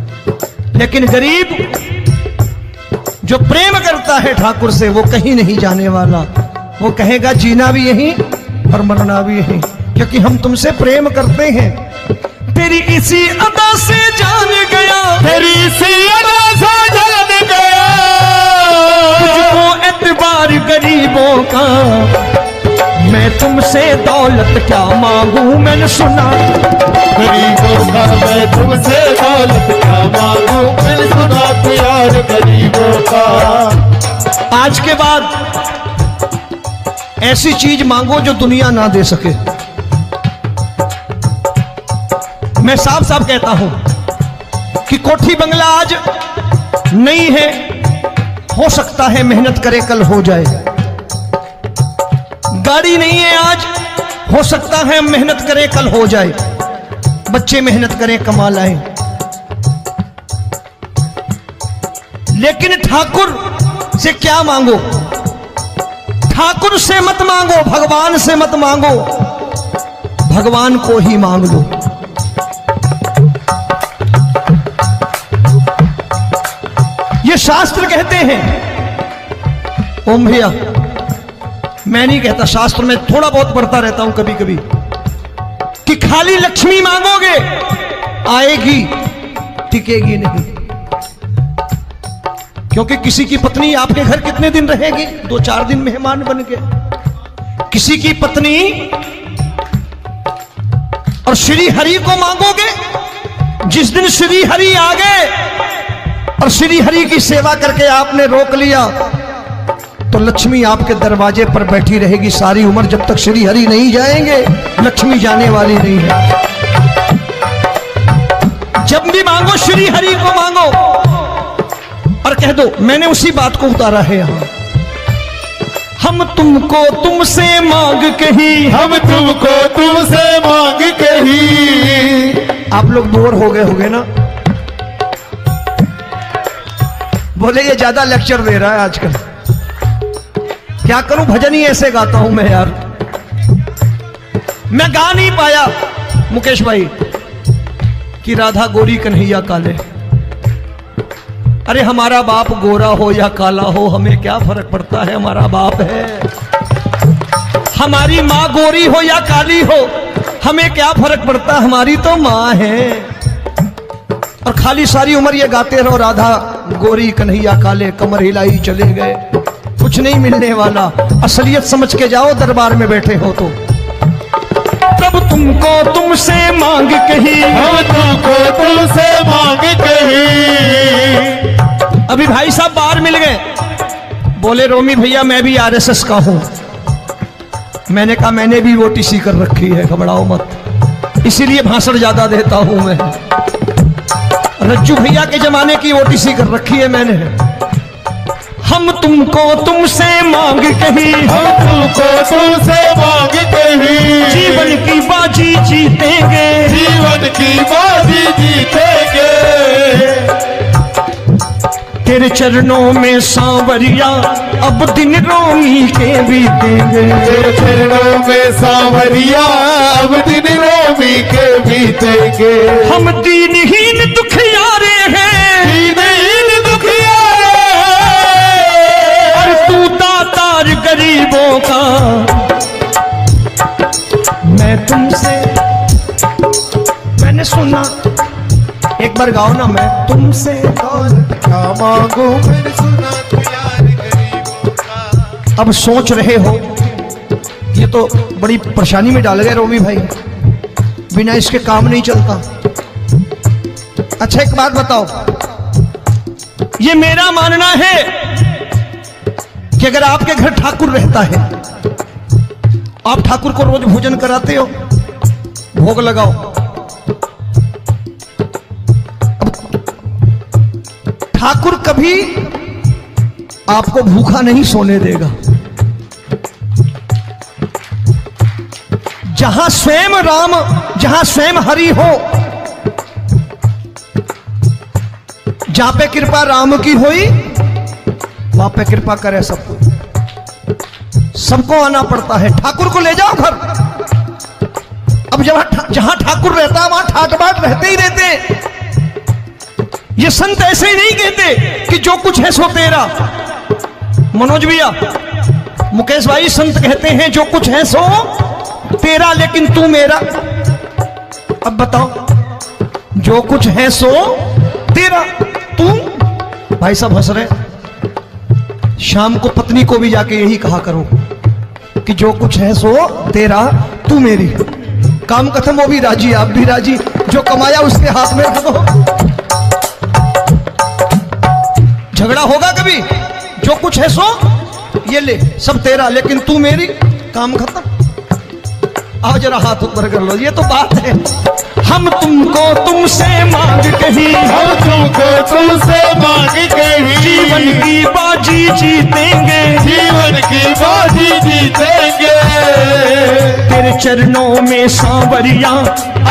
लेकिन गरीब जो प्रेम करता है ठाकुर से वो कहीं नहीं जाने वाला, वो कहेगा जीना भी यहीं और मरना भी यहीं, क्योंकि हम तुमसे प्रेम करते हैं। तेरी इसी अदा से जान गया, तेरी इसी अदा से जान गया, तुझको एतबार गरीबों का। मैं मैं तुमसे दौलत क्या मांगू, मैंने सुना गरीबों का मैं तुमसे दौलत क्या मांगू, मैंने सुना प्यार गरीबों का। आज के बाद ऐसी चीज मांगो जो दुनिया ना दे सके। मैं साफ साफ कहता हूं कि कोठी बंगला आज नहीं है, हो सकता है मेहनत करे कल हो जाए। गाड़ी नहीं है आज, हो सकता है मेहनत करे कल हो जाए। बच्चे मेहनत करें कमा लाएं, लेकिन ठाकुर से क्या मांगो? ठाकुर से मत मांगो, भगवान से मत मांगो, भगवान को ही मांग लो। ये शास्त्र कहते हैं। ओम भैया, मैं नहीं कहता, शास्त्र में थोड़ा बहुत पढ़ता रहता हूं कभी कभी, कि खाली लक्ष्मी मांगोगे आएगी, टिकेगी नहीं। क्योंकि किसी की पत्नी आपके घर कितने दिन रहेगी? 2-4 दिन मेहमान बन के। किसी की पत्नी और श्री हरि को मांगोगे, जिस दिन श्री हरि आ गए और श्री हरि की सेवा करके आपने रोक लिया, तो लक्ष्मी आपके दरवाजे पर बैठी रहेगी सारी उम्र। जब तक श्री हरि नहीं जाएंगे, लक्ष्मी जाने वाली नहीं है। जब भी मांगो श्री हरि को मांगो और कह दो मैंने उसी बात को उतारा है यहां। हम तुमको तुमसे मांग कही, हम तुमको तुमसे मांग कही। आप लोग बोर हो गए होंगे ना? बोले ये ज्यादा लेक्चर दे रहा है आजकल। क्या करूं, भजन ही ऐसे गाता हूं मैं यार। मैं गा नहीं पाया मुकेश भाई कि राधा गोरी कन्हैया काले। अरे हमारा बाप गोरा हो या काला हो, हमें क्या फर्क पड़ता है, हमारा बाप है। हमारी माँ गोरी हो या काली हो, हमें क्या फर्क पड़ता, हमारी तो माँ है। और खाली सारी उम्र ये गाते रहो राधा गोरी कन्हैया काले, कमर हिलाई चले गए, कुछ नहीं मिलने वाला। असलियत समझ के जाओ दरबार में बैठे हो तो। तब तुमको तुमसे मांग कही, हम तुमको तुमसे मांग कही। अभी भाई साहब बाहर मिल गए, बोले रोमी भैया मैं भी आरएसएस का हूं। मैंने कहा मैंने भी ओटीसी कर रखी है, घबराओ मत, इसीलिए भाषण ज्यादा देता हूं मैं। रज्जू भैया के जमाने की ओटीसी कर रखी है मैंने। हम तुमको तुमसे मांग कही, हम तुमको तुमसे मांग कही। जीवन की बाजी जीतेंगे, जीवन की बाजी जीतेंगे। तेरे चरणों में सांवरिया अब दिन रोमी के बीतेंगे। तेरे चरणों में सांवरिया अब दिन रोमी के बीतेंगे। हम दीनहीन दुखियारे हैं, दीनहीन दुखियारे, और तू दातार गरीबों का। मैं तुमसे, मैंने सुना, एक बार गाओ ना, मैं तुमसे दौलत क्या मांगू, मैंने सुना प्यार गरीबों का। अब सोच रहे हो ये तो बड़ी परेशानी में डाल गए रोमी भाई, बिना इसके काम नहीं चलता। अच्छा एक बात बताओ, ये मेरा मानना है कि अगर आपके घर ठाकुर रहता है, आप ठाकुर को रोज भोजन कराते हो, भोग लगाओ, ठाकुर कभी आपको भूखा नहीं सोने देगा। जहां स्वयं राम, जहां स्वयं हरि हो, जहां पे कृपा राम की हुई, वहां पे कृपा करे सबको। सबको आना पड़ता है, ठाकुर को ले जाओ घर। अब जहां ठाकुर रहता है वहां ठाट बाट रहते ही रहते। ये संत ऐसे ही नहीं कहते कि जो कुछ है सो तेरा। मनोज भैया, मुकेश भाई, संत कहते हैं जो कुछ है सो तेरा, लेकिन तू मेरा। अब बताओ, जो कुछ है सो तेरा, तू। भाई साहब हंस रहे। शाम को पत्नी को भी जाके यही कहा करो कि जो कुछ है सो तेरा तू मेरी। काम खत्म, वो भी राजी आप भी राजी, जो कमाया उसके हाथ में रख दो। झगड़ा होगा कभी? जो कुछ है सो ये ले, सब तेरा, लेकिन तू मेरी। काम खत्म। आओ जरा हाथ ऊपर कर लो, ये तो बात है। हम तुमको तुमसे मांग कहीं, हम तुमको तुमसे मांग कहीं, जीवन की बाजी जीतेंगे, जीवन की बाजी जीतेंगे। तेरे चरणों में सांवरिया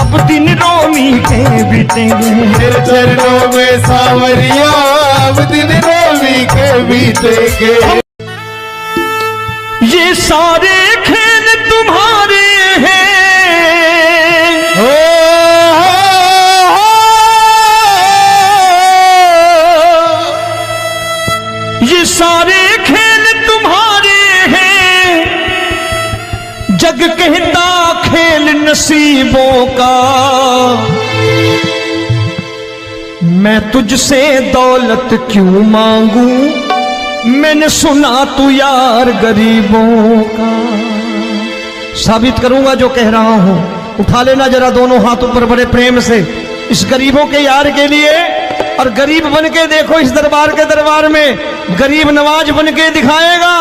अब दिन रोमी के बीतेंगे, तेरे चरणों में सांवरिया अब दिन रोमी के बीतेंगे। ये सारे खेल तुम्हारे हैं, ये सारे खेल तुम्हारे हैं, जग कहता खेल नसीबों का। मैं तुझसे दौलत क्यों मांगू, मैंने सुना तू यार गरीबों का। साबित करूंगा जो कह रहा हूं। उठा लेना जरा दोनों हाथ ऊपर बड़े प्रेम से, इस गरीबों के यार के लिए। और गरीब बन के देखो इस दरबार के दरबार में, गरीब नवाज बन के दिखाएगा,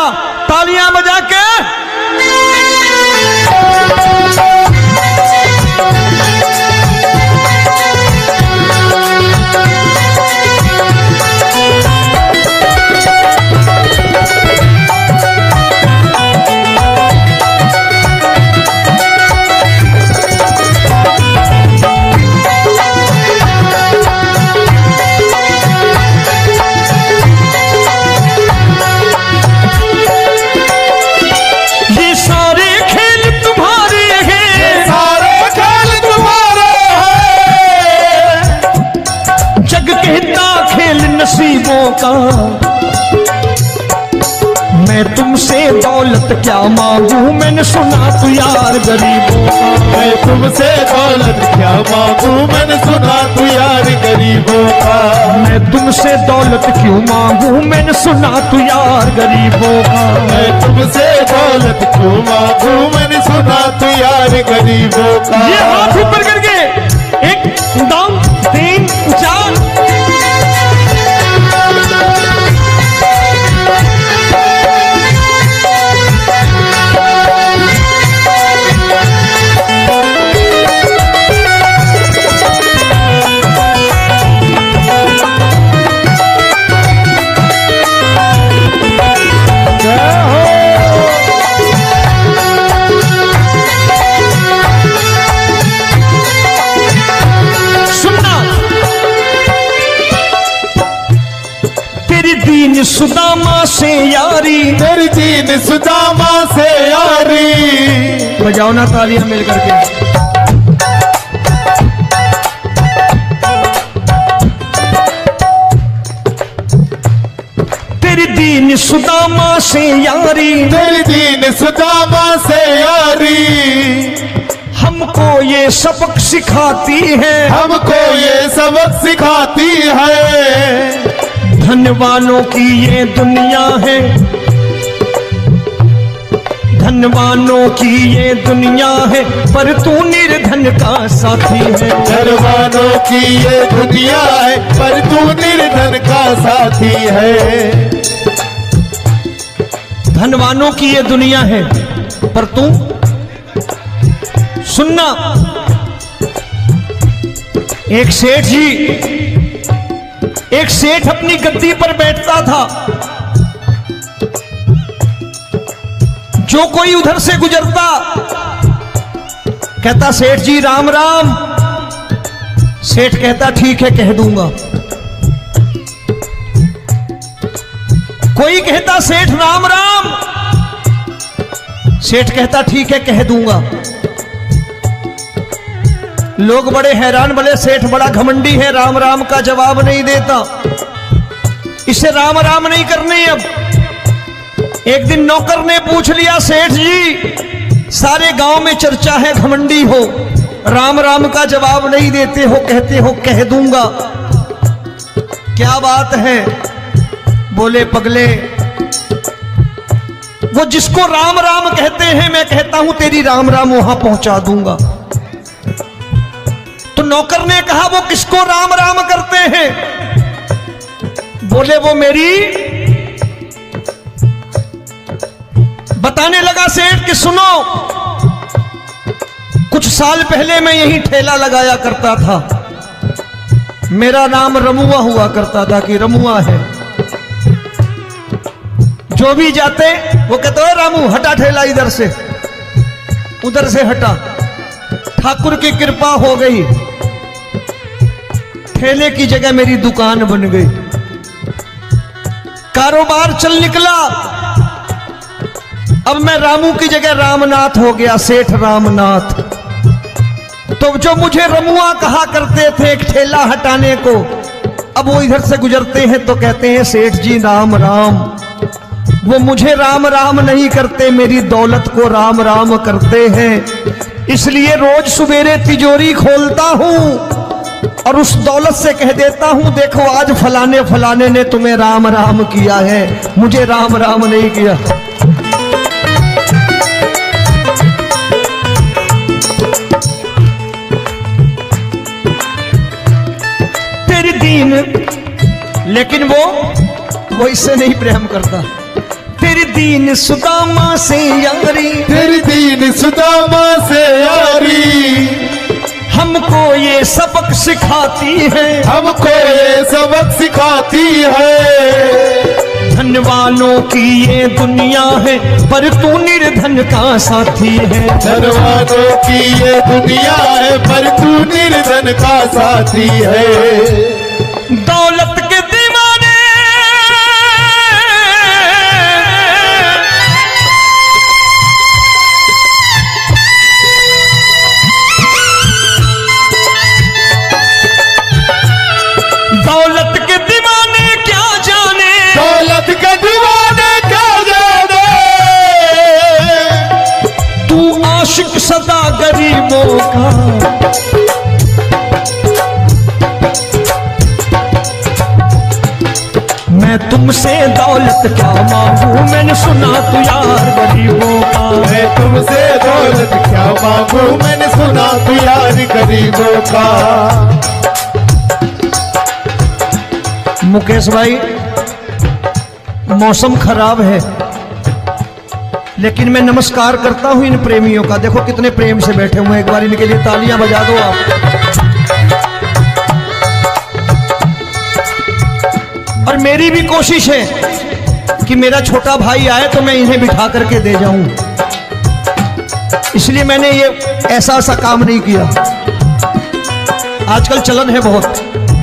तालियां बजा के। नसीबों का मैं तुमसे दौलत क्या मांगू, मैंने सुना तू यार गरीबों का। मैं तुमसे दौलत क्या मांगू, मैंने सुना तू यार गरीबों का। मैं तुमसे दौलत क्यों मांगू, मैंने सुना तू यार गरीबों का। मैं तुमसे दौलत क्यों मांगू, मैंने सुना तू यार गरीबों का। ये हाथ ऊपर करके 1 2 3 4। दीन सुदामा से यारी, तेरी दीन सुदामा से यारी। बजाओ ना तालियां मिल करके। तेरी दीन सुदामा से यारी, तेरी दीन सुदामा से यारी। हमको ये सबक सिखाती है, हमको ये सबक सिखाती है। धनवानों की ये दुनिया है, धनवानों की ये दुनिया है, पर तू निर्धन का साथी है। धनवानों की ये दुनिया है, पर तू निर्धन का साथी है। धनवानों की ये दुनिया है, पर तू सुनना। एक सेठ जी, एक सेठ अपनी गद्दी पर बैठता था। जो कोई उधर से गुजरता कहता सेठ जी राम राम। सेठ कहता ठीक है कह दूंगा। कोई कहता सेठ राम राम, सेठ कहता ठीक है कह दूंगा। लोग बड़े हैरान, बोले सेठ बड़ा घमंडी है, राम राम का जवाब नहीं देता, इसे राम राम नहीं करनी। अब एक दिन नौकर ने पूछ लिया, सेठ जी सारे गांव में चर्चा है घमंडी हो, राम राम का जवाब नहीं देते हो, कहते हो कह दूंगा, क्या बात है? बोले पगले वो जिसको राम राम कहते हैं, मैं कहता हूं तेरी राम राम वहां पहुंचा दूंगा। तो नौकर ने कहा वो किसको राम राम करते हैं? बोले वो मेरी, बताने लगा सेठ कि सुनो, कुछ साल पहले मैं यही ठेला लगाया करता था, मेरा नाम रमुआ हुआ करता था कि रमुआ है। जो भी जाते वो कहते हो रामू हटा ठेला इधर से, उधर से हटा। ठाकुर की कृपा हो गई, ठेले की जगह मेरी दुकान बन गई, कारोबार चल निकला। अब मैं रामू की जगह रामनाथ हो गया, सेठ रामनाथ। तो जो मुझे रमुआ कहा करते थे एक ठेला हटाने को, अब वो इधर से गुजरते हैं तो कहते हैं सेठ जी राम राम। वो मुझे राम राम नहीं करते, मेरी दौलत को राम राम करते हैं। इसलिए रोज सवेरे तिजोरी खोलता हूं और उस दौलत से कह देता हूं देखो आज फलाने फलाने ने तुम्हें राम राम किया है, मुझे राम राम नहीं किया। तेरी दीन, लेकिन वो इससे नहीं प्रेम करता। तेरी दीन सुदामा से यारी, तेरी दीन सुदामा से यारी, हमको ये सबक सिखाती है, हमको ये सबक सिखाती है। धन वालों की ये दुनिया है पर तू निर्धन का साथी है। धन वालों की ये दुनिया है पर तू निर्धन का साथी है। दौलत के दीवाने दौलत के दीवाने क्या जाने, दौलत के दीवाने क्या जाने, तू आशिक सदा गरीबों का। मैं तुमसे दौलत क्या मांगू, मैंने सुना तू यार गरीबों का। मैं तुमसे दौलत क्या मांगू, मैंने सुना तू यार गरीबों का। मुकेश भाई, मौसम खराब है लेकिन मैं नमस्कार करता हूं इन प्रेमियों का। देखो कितने प्रेम से बैठे हुए हैं, एक बार इनके लिए तालियां बजा दो आप। और मेरी भी कोशिश है कि मेरा छोटा भाई आए तो मैं इन्हें बिठा करके दे जाऊं, इसलिए मैंने ये ऐसा काम नहीं किया। आजकल चलन है बहुत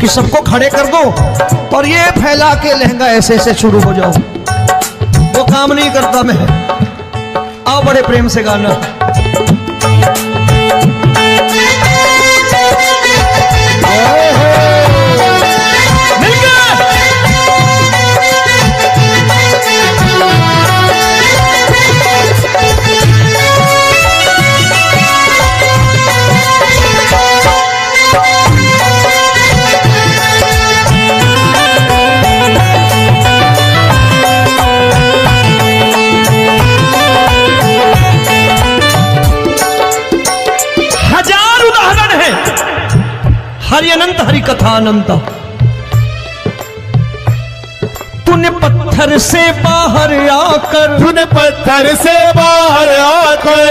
कि सबको खड़े कर दो और ये फैला के लहंगा ऐसे ऐसे शुरू हो जाओ, वो काम नहीं करता मैं। आओ बड़े प्रेम से गाना। मिल गया। हरि अनंत हरि कथा अनंत। तूने पत्थर से बाहर आकर, तूने पत्थर से बाहर आकर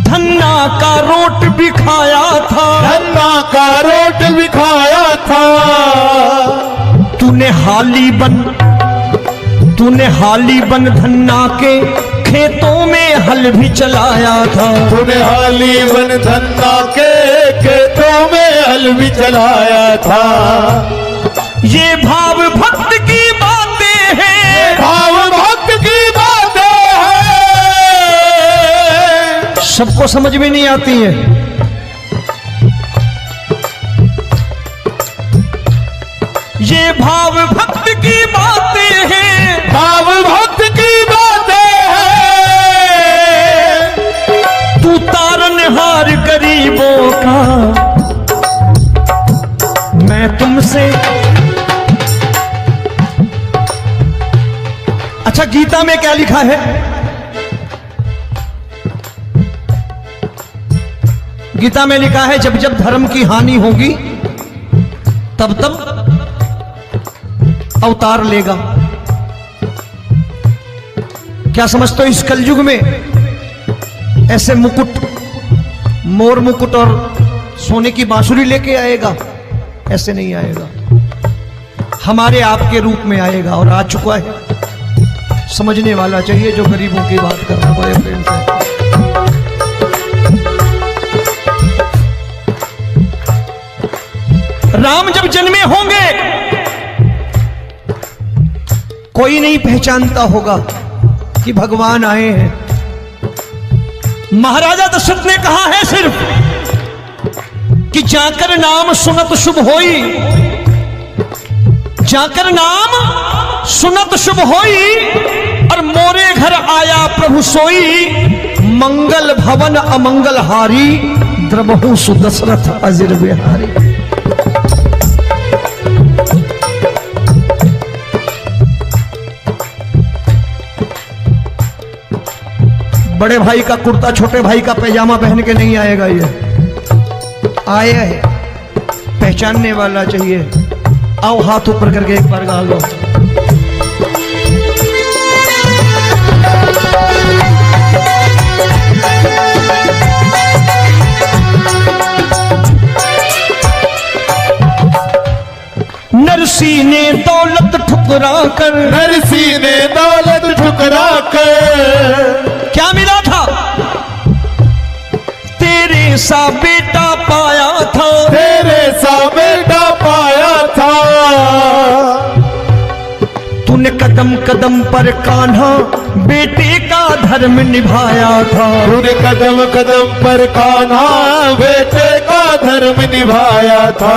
धन्ना का रोट भी खाया था, धन्ना का रोट भी खाया था। तूने हाली बन धन्ना के खेतों में हल भी चलाया था। तूने हाली बन धन्ना के खेतों में हल भी चलाया था। ये भाव भक्त की बातें हैं, भाव भक्त की बातें हैं, सबको समझ में नहीं आती है। ये भाव भक्त की बातें हैं, भाव भक्त की बातें हैं। तू तारनहार गरीबों का, मैं तुमसे। गीता में क्या लिखा है? गीता में लिखा है जब जब धर्म की हानि होगी तब तब अवतार लेगा। क्या समझते हो? इस कलयुग में ऐसे मुकुट, मोर मुकुट और सोने की बांसुरी लेके आएगा? ऐसे नहीं आएगा, हमारे आपके रूप में आएगा और आ चुका है। समझने वाला चाहिए जो गरीबों की बात करना बड़े प्रेम से। राम जब जन्मे होंगे कोई नहीं पहचानता होगा कि भगवान आए हैं। महाराजा दशरथ ने कहा है सिर्फ कि जाकर नाम सुनत शुभ होई, जाकर नाम सुनत शुभ होई, और मोरे घर आया प्रभु सोई, मंगल भवन अमंगल हारी, द्रबहु सुदशरथ अजिर बिहारी। बड़े भाई का कुर्ता छोटे भाई का पैजामा पहन के नहीं आएगा, ये आया है, पहचानने वाला चाहिए। आओ हाथ ऊपर करके एक बार गा लो। नरसी ने दौलत ठुकरा कर, नरसी ने दौलत ठुकरा कर, क्या मिला था? तेरे सा बेटा पाया था, तेरे सा बेटा पाया था। तूने कदम कदम पर कान्हा बेटे का धर्म निभाया था, तूने कदम कदम पर कान्हा बेटे का धर्म निभाया था।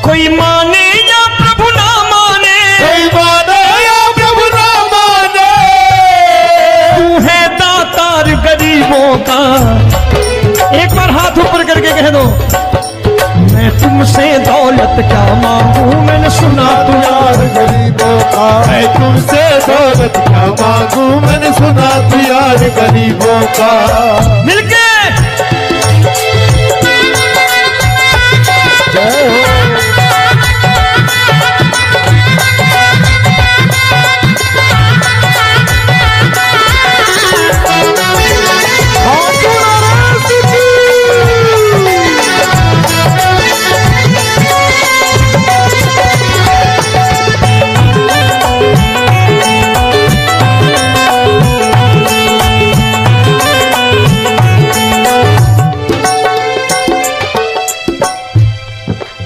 कोई माने या प्रभु ना माने, कोई माने या प्रभु ना माने, तू है दातार गरीबों का। एक बार हाथ ऊपर करके कह दो, मैं तुमसे दौलत क्या मांगू, मैंने सुना तू यार गरीबों का। मैं तुमसे दौलत क्या मांगू, मैंने सुना तू यार गरीबों का। मिलके जय हो।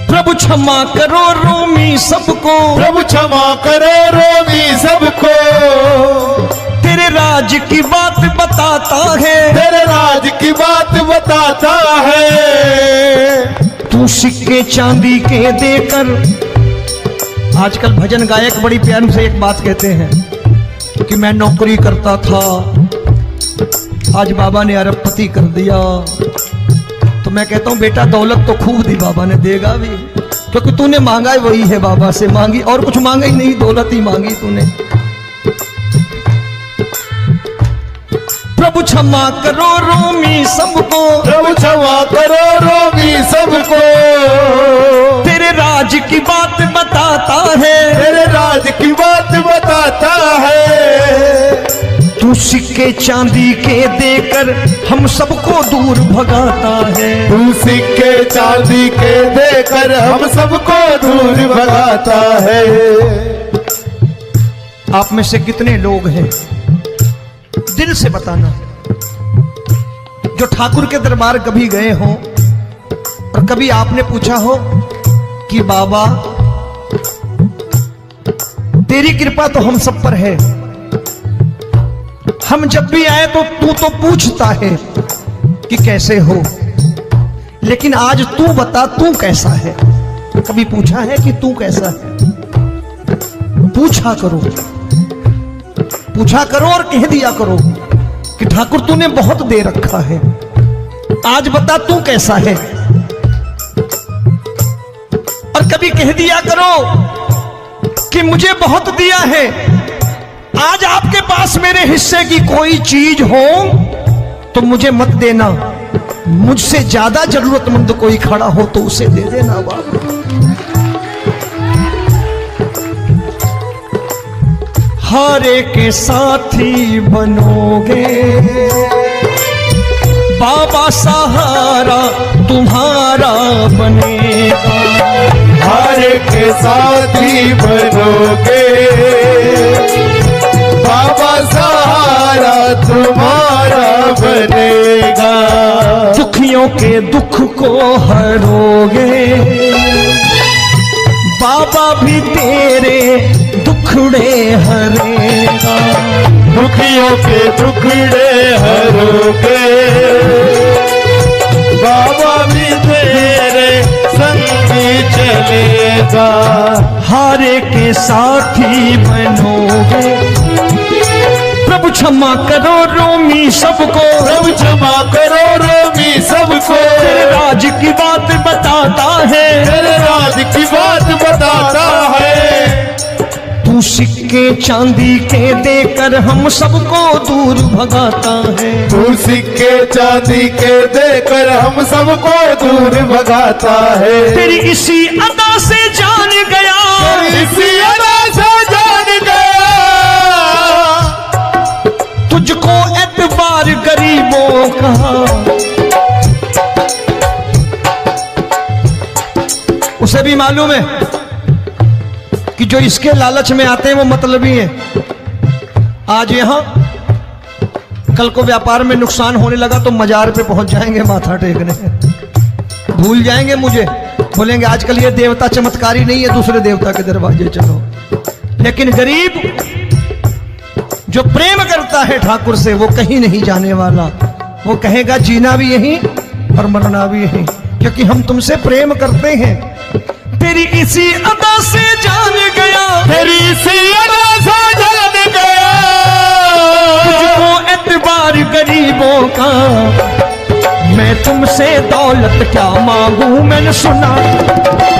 प्रभु क्षमा करो रोमी सबको, प्रभु क्षमा करो रोमी सबको। तेरे राज की बात बताता है, तेरे राज की बात बताता है। तू सिक्के चांदी के देकर। आजकल भजन गायक बड़ी प्यार से एक बात कहते हैं कि मैं नौकरी करता था, आज बाबा ने अरबपति कर दिया। तो मैं कहता हूं बेटा दौलत तो खूब दी बाबा ने, देगा भी, क्योंकि तूने मांगा वही है, बाबा से मांगी और कुछ मांगा ही नहीं, दौलत ही मांगी तूने। प्रभु क्षमा करो रोमी सबको, प्रभु क्षमा करो रोमी सबको। तेरे राज की बात बताता है, तेरे राज की बात बताता है। तू सिक्के चांदी के देकर हम सबको दूर भगाता है। तू सिक्के चांदी के देकर हम सबको दूर भगाता है। आप में से कितने लोग हैं, दिल से बताना, जो ठाकुर के दरबार कभी गए हो और कभी आपने पूछा हो कि बाबा तेरी कृपा तो हम सब पर है, हम जब भी आए तो तू तो पूछता है कि कैसे हो, लेकिन आज तू बता तू कैसा है। कभी पूछा है कि तू कैसा है? पूछा करो, पूछा करो और कह दिया करो कि ठाकुर तूने बहुत दे रखा है, आज बता तू कैसा है। और कभी कह दिया करो कि मुझे बहुत दिया है, आज आपके पास मेरे हिस्से की कोई चीज हो तो मुझे मत देना, मुझसे ज्यादा जरूरतमंद कोई खड़ा हो तो उसे दे देना बाबा। हारे के साथी बनोगे बाबा, सहारा तुम्हारा बनेगा। हारे के साथी बनोगे बाबा, सहारा तुम्हारा बनेगा। दुखियों के दुख को हरोगे बाबा, भी तेरे दुखड़े हरेगा। दुखियों के दुखड़े हरोगे बाबा, भी तेरे संगी चलेगा। हारे के साथी बनोगे प्रभु, क्षमा करो रोमी सबको, प्रभु क्षमा करो रोमी सबको। तेरे राज की बात बताता है, तेरे राज की बात बताता है। तू सिक्के चांदी के देकर हम सबको दूर भगाता है। तू सिक्के चांदी के देकर हम सबको दूर भगाता है। तेरी इसी अदा से जान गया, तेरी इसी अदा से जान गया। तुझको एतबार गरीबों का, उसे भी मालूम है कि जो इसके लालच में आते हैं वो मतलबी हैं। आज यहां कल को व्यापार में नुकसान होने लगा तो मजार पे पहुंच जाएंगे माथा टेकने, भूल जाएंगे मुझे, बोलेंगे आजकल ये देवता चमत्कारी नहीं है, दूसरे देवता के दरवाजे चलो। लेकिन गरीब जो प्रेम करता है ठाकुर से वो कहीं नहीं जाने वाला, वो कहेगा जीना भी यहीं और मरना भी यहीं, क्योंकि हम तुमसे प्रेम करते हैं। तेरी इसी अदा से जान गया, तेरी इसी अदा से जान गया। तुझको एतबार गरीबों का, मैं तुमसे दौलत क्या मांगू, मैंने सुना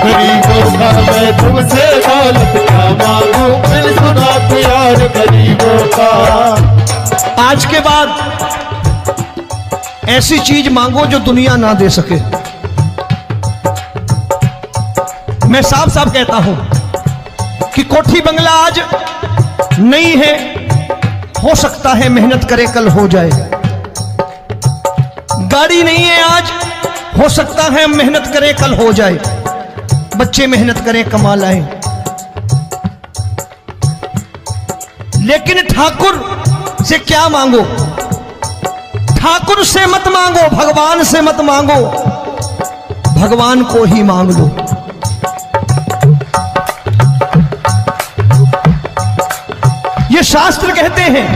गरीबों का मैं तुमसे दौलत क्या मांगू, मैंने सुना प्यार गरीबों का। आज के बाद ऐसी चीज मांगो जो दुनिया ना दे सके। मैं साफ साफ कहता हूं कि कोठी बंगला आज नहीं है, हो सकता है मेहनत करे कल हो जाए। गाड़ी नहीं है आज, हो सकता है मेहनत करे कल हो जाए। बच्चे मेहनत करें कमा लाएं, लेकिन ठाकुर से क्या मांगो? ठाकुर से मत मांगो, भगवान से मत मांगो, भगवान को ही मांग लो। ये शास्त्र कहते हैं,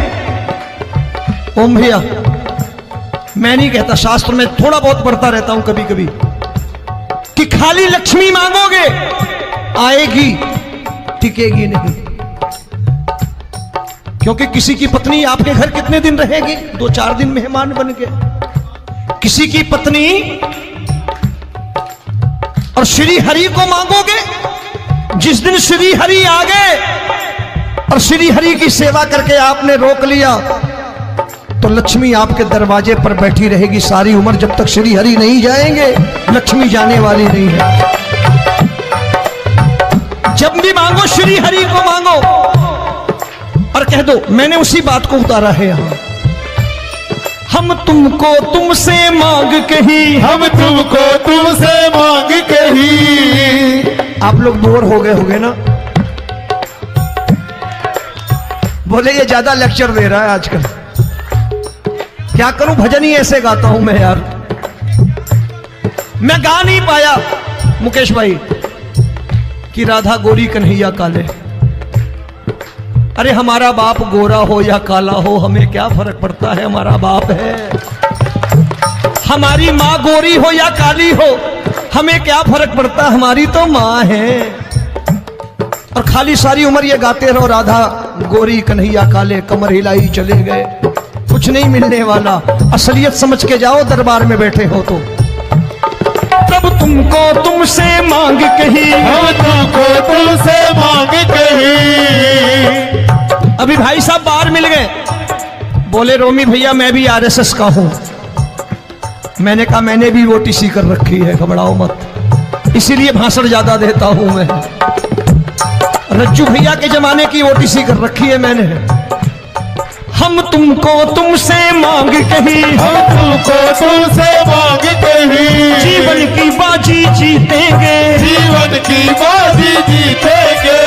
ओम भैया मैं नहीं कहता, शास्त्र में थोड़ा बहुत पढ़ता रहता हूं कभी कभी, कि खाली लक्ष्मी मांगोगे आएगी, टिकेगी नहीं। क्योंकि किसी की पत्नी आपके घर कितने दिन रहेगी? 2-4 दिन मेहमान बन के। किसी की पत्नी और श्री हरि को मांगोगे, जिस दिन श्री हरि आ गए और श्री हरि की सेवा करके आपने रोक लिया तो लक्ष्मी आपके दरवाजे पर बैठी रहेगी सारी उम्र, जब तक श्री हरि नहीं जाएंगे लक्ष्मी जाने वाली नहीं है। जब भी मांगो श्री हरि को मांगो और कह दो मैंने उसी बात को उतारा है यहां, हम तुमको तुमसे मांग कही, हम तुमको तुमसे मांग कही। आप लोग बोर हो गए होंगे ना, बोले ये ज्यादा लेक्चर दे रहा है आजकल। क्या करूं, भजन ही ऐसे गाता हूं मैं यार। मैं गा नहीं पाया मुकेश भाई कि राधा गोरी कन्हैया काले। अरे हमारा बाप गोरा हो या काला हो हमें क्या फर्क पड़ता है, हमारा बाप है। हमारी माँ गोरी हो या काली हो हमें क्या फर्क पड़ता, हमारी तो माँ है। और खाली सारी उम्र ये गाते रहो राधा गोरी कन्हैया काले, कमर हिलाई चले गए, कुछ नहीं मिलने वाला। असलियत समझ के जाओ दरबार में बैठे हो तो। प्रभु तुमको तुमसे मांग कही, हम तुमको तुमसे मांग कही। अभी भाई साहब बाहर मिल गए, बोले रोमी भैया मैं भी आरएसएस का हूं। मैंने कहा मैंने भी ओटीसी कर रखी है, घबराओ मत, इसीलिए भाषण ज्यादा देता हूं मैं। रज्जू भैया के जमाने की ओटीसी कर रखी है मैंने। हम तुमको तुमसे मांग कहीं, हम तुमको तुमसे मांग कहीं, जीवन की बाजी जीतेंगे, जीवन की बाजी जीतेंगे।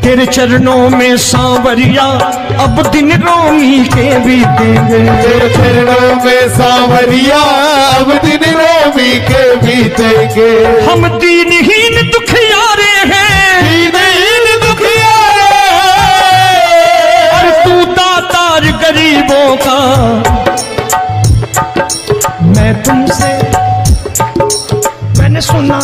तेरे चरणों में सांवरिया अब दिन रोमी के बीतेंगे। तेरे चरणों में सांवरिया अब दिन रोमी के बीतेंगे। हम दीनहीन दुखियारे हैं, दीनहीन दुखियारे और तू दातार गरीबों का। मैं तुमसे, मैंने सुना,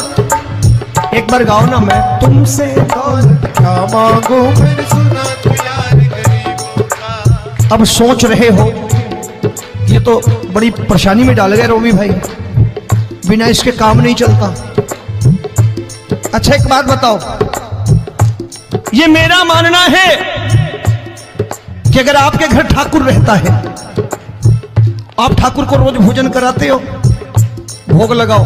एक बार गाओ ना, मैं तुमसे दौलत क्या मांगू, मैंने सुना तू यार गरीबों का। अब सोच रहे हो ये तो बड़ी परेशानी में डाल गए रोमी भाई, बिना इसके काम नहीं चलता। अच्छा एक बात बताओ, ये मेरा मानना है कि अगर आपके घर ठाकुर रहता है, आप ठाकुर को रोज भोजन कराते हो, भोग लगाओ,